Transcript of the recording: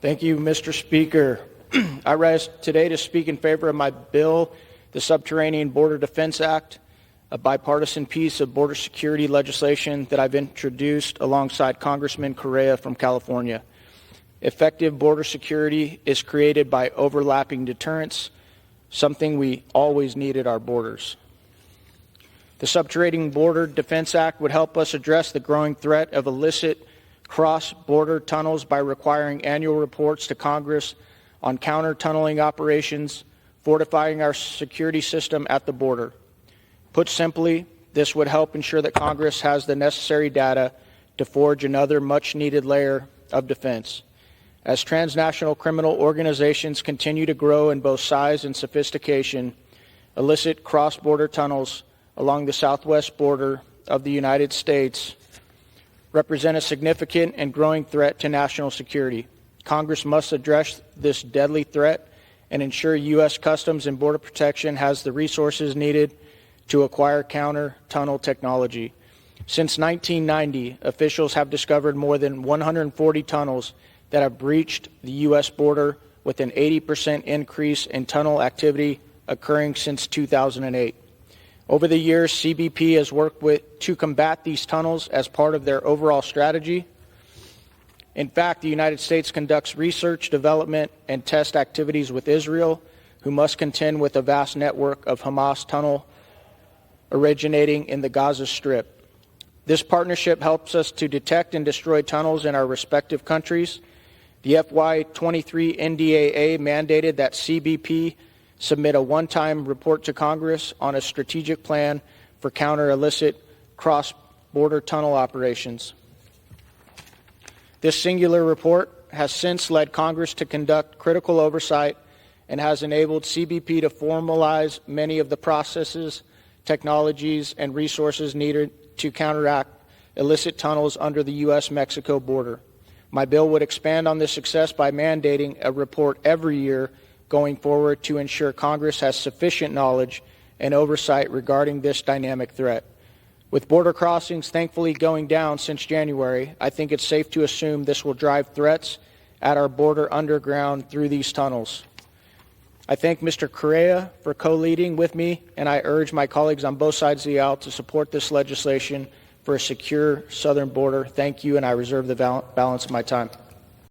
Thank you, Mr. Speaker. I rise today to speak in favor of my bill, the Subterranean Border Defense Act, a bipartisan piece of border security legislation that I've introduced alongside Congressman Correa from California. Effective border security is created by overlapping deterrence, something we always need at our borders. The Subterranean Border Defense Act would help us address the growing threat of illicit cross-border tunnels by requiring annual reports to Congress on counter-tunneling operations, fortifying our security system at the border. Put simply, this would help ensure that Congress has the necessary data to forge another much-needed layer of defense. As transnational criminal organizations continue to grow in both size and sophistication, illicit cross-border tunnels along the southwest border of the United States represent a significant and growing threat to national security. Congress must address this deadly threat and ensure U.S. Customs and Border Protection has the resources needed to acquire counter-tunnel technology. Since 1990, officials have discovered more than 140 tunnels that have breached the U.S. border, with an 80% increase in tunnel activity occurring since 2008. Over the years, CBP has worked to combat these tunnels as part of their overall strategy. In fact, the United States conducts research, development, and test activities with Israel, who must contend with a vast network of Hamas tunnel originating in the Gaza Strip. This partnership helps us to detect and destroy tunnels in our respective countries. The FY23 NDAA mandated that CBP submit a one-time report to Congress on a strategic plan for counter-illicit cross-border tunnel operations. This singular report has since led Congress to conduct critical oversight and has enabled CBP to formalize many of the processes, technologies, and resources needed to counteract illicit tunnels under the U.S.-Mexico border. My bill would expand on this success by mandating a report every year going forward to ensure Congress has sufficient knowledge and oversight regarding this dynamic threat. With border crossings thankfully going down since January, I think it's safe to assume this will drive threats at our border underground through these tunnels. I thank Mr. Correa for co-leading with me, and I urge my colleagues on both sides of the aisle to support this legislation for a secure southern border. Thank you, and I reserve the balance of my time.